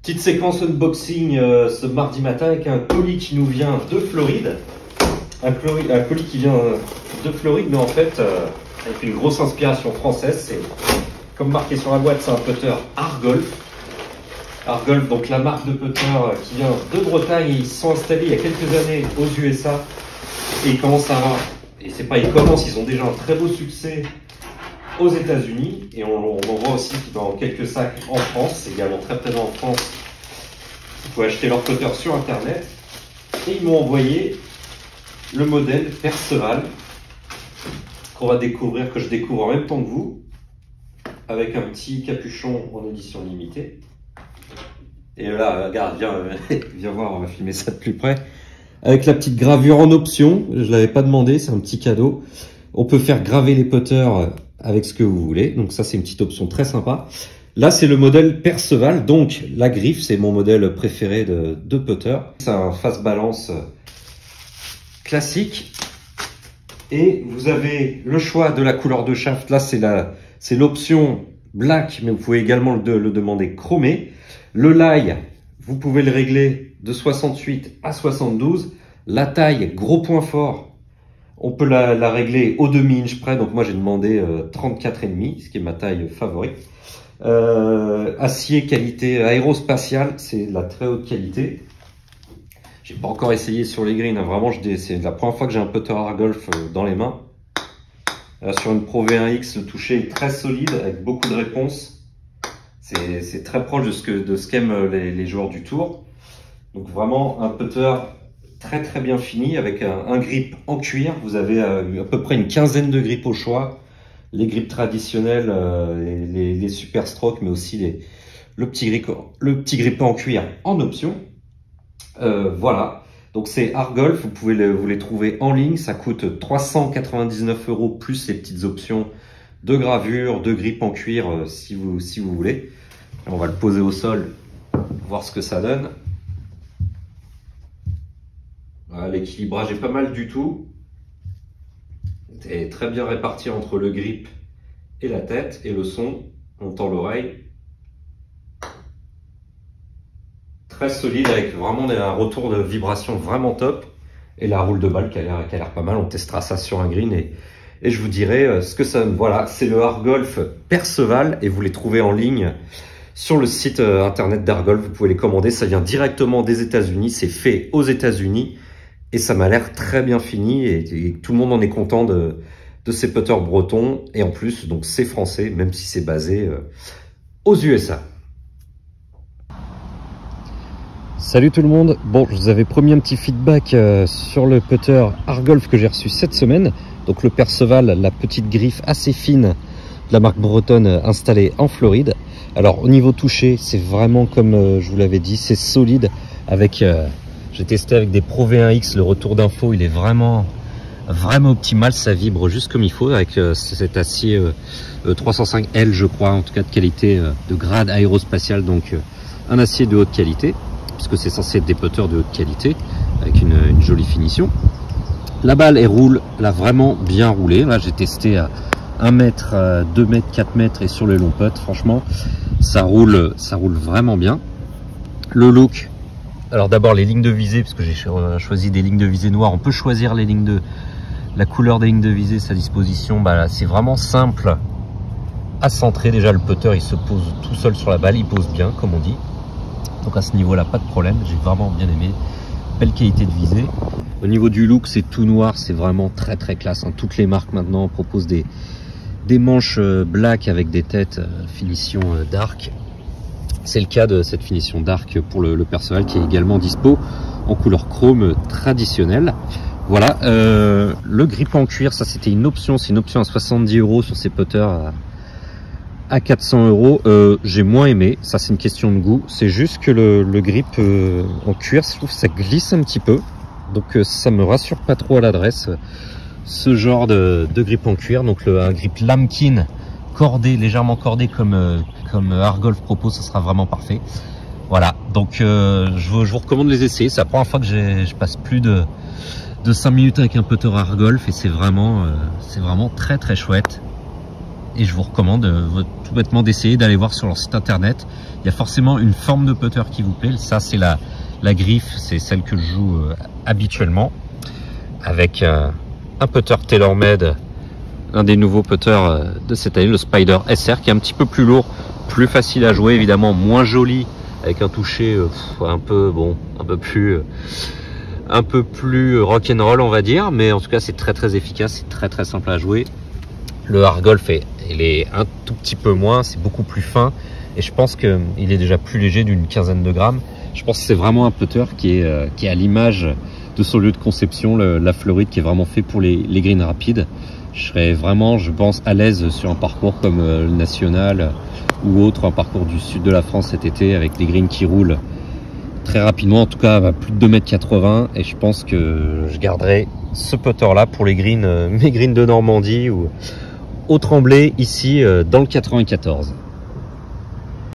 Petite séquence unboxing ce mardi matin avec un colis qui nous vient de Floride. Un colis qui vient de Floride, mais en fait avec une grosse inspiration française. C'est comme marqué sur la boîte, c'est un putter Argolf. Argolf, donc la marque de putter qui vient de Bretagne. Ils se sont installés il y a quelques années aux USA et ils commencent ils ont déjà un très beau succès aux États-Unis, et on voit aussi dans quelques sacs en France. C'est également très présent en France. Vous pouvez acheter leur putter sur internet, et ils m'ont envoyé le modèle Perceval qu'on va découvrir, que je découvre en même temps que vous, avec un petit capuchon en édition limitée. Et là, regarde, viens voir, on va filmer ça de plus près. Avec la petite gravure en option, je l'avais pas demandé, c'est un petit cadeau. On peut faire graver les putters avec ce que vous voulez, donc ça c'est une petite option très sympa. Là c'est le modèle Perceval, donc la griffe, c'est mon modèle préféré de putter. C'est un face balance classique, et vous avez le choix de la couleur de shaft. Là c'est l'option black, mais vous pouvez également le demander chromé. Le lie, vous pouvez le régler de 68 à 72. La taille, gros point fort, on peut la régler au demi-inch près. Donc moi j'ai demandé 34,5, ce qui est ma taille favorite. Acier qualité aérospatiale, c'est de la très haute qualité. J'ai pas encore essayé sur les greens, hein. Vraiment c'est la première fois que j'ai un putter Argolf dans les mains. Sur une Pro V1X, le toucher est très solide avec beaucoup de réponses. C'est très proche de ce qu'aiment les joueurs du tour. Donc vraiment un putter très bien fini, avec un grip en cuir. Vous avez à peu près une quinzaine de grips au choix. Les grips traditionnels, les super strokes, mais aussi le petit grip en cuir en option. Voilà, donc c'est Argolf, vous les trouver en ligne. Ça coûte 399 € plus les petites options de gravure, de grip en cuir si vous voulez. On va le poser au sol, voir ce que ça donne. Voilà, l'équilibrage est pas mal du tout. C'est très bien réparti entre le grip et la tête, et le son, on tend l'oreille. Très solide, avec vraiment un retour de vibration vraiment top. Et la roule de balle qui a l'air pas mal. On testera ça sur un green et je vous dirai ce que ça donne. Voilà, c'est le Argolf Perceval, et vous les trouvez en ligne sur le site internet d'Argolf. Vous pouvez les commander, ça vient directement des États-Unis, c'est fait aux États-Unis, et ça m'a l'air très bien fini, et tout le monde en est content de ces putters bretons. Et en plus, donc c'est français, même si c'est basé aux USA. Salut tout le monde. Bon, je vous avais promis un petit feedback sur le putter Argolf que j'ai reçu cette semaine. Donc le Perceval, la petite griffe assez fine de la marque bretonne installée en Floride. Alors au niveau toucher, c'est vraiment comme je vous l'avais dit, c'est solide. J'ai testé avec des Pro V1X, le retour d'info il est vraiment optimal, ça vibre juste comme il faut, avec cet acier 305L je crois, en tout cas de qualité de grade aérospatial, donc un acier de haute qualité, puisque c'est censé être des putters de haute qualité, avec une jolie finition. La balle elle roule, là vraiment bien roulé. Là j'ai testé à 1 mètre, 2 mètres, 4 mètres et sur les longs putts, franchement ça roule vraiment bien. Le look, alors d'abord les lignes de visée, parce que j'ai choisi des lignes de visée noires. On peut choisir la couleur des lignes de visée, sa disposition. Bah, c'est vraiment simple à centrer. Déjà le putter il se pose tout seul sur la balle, il pose bien comme on dit. Donc à ce niveau là pas de problème, j'ai vraiment bien aimé. Belle qualité de visée. Au niveau du look, c'est tout noir, c'est vraiment très classe, hein. Toutes les marques maintenant proposent des manches black avec des têtes finition dark. C'est le cas de cette finition dark pour le Perceval, qui est également dispo en couleur chrome traditionnelle. Voilà, le grip en cuir, ça c'était une option, c'est une option à 70 € sur ces putters à 400 €. J'ai moins aimé, ça c'est une question de goût. C'est juste que le grip en cuir, je trouve que ça glisse un petit peu, donc ça me rassure pas trop à l'adresse, ce genre de grip en cuir. Donc un grip Lamkin cordé, légèrement cordé comme Argolf propose, ça sera vraiment parfait. Voilà, donc je vous recommande de les essayer. C'est la première fois que je passe plus de 5 minutes avec un putter Argolf, et c'est vraiment très chouette. et je vous recommande tout bêtement d'essayer d'aller voir sur leur site internet. Il y a forcément une forme de putter qui vous plaît. Ça, c'est la griffe, c'est celle que je joue habituellement, avec un putter TaylorMade, un des nouveaux putters de cette année, le Spider SR, qui est un petit peu plus lourd, plus facile à jouer, évidemment moins joli, avec un toucher un peu plus rock'n'roll, on va dire, mais en tout cas c'est très efficace, c'est très simple à jouer. Le Argolf il est un tout petit peu moins, c'est beaucoup plus fin, et je pense qu'il est déjà plus léger d'une quinzaine de grammes. Je pense que c'est vraiment un putter qui est à l'image de son lieu de conception, la Floride, qui est vraiment fait pour les greens rapides. Je serais vraiment, je pense, à l'aise sur un parcours comme le National ou autre, un parcours du sud de la France cet été, avec des greens qui roulent très rapidement, en tout cas à plus de 2,80 m, et je pense que je garderai ce putter là pour les greens, mes greens de Normandie ou au Tremblay, ici dans le 94.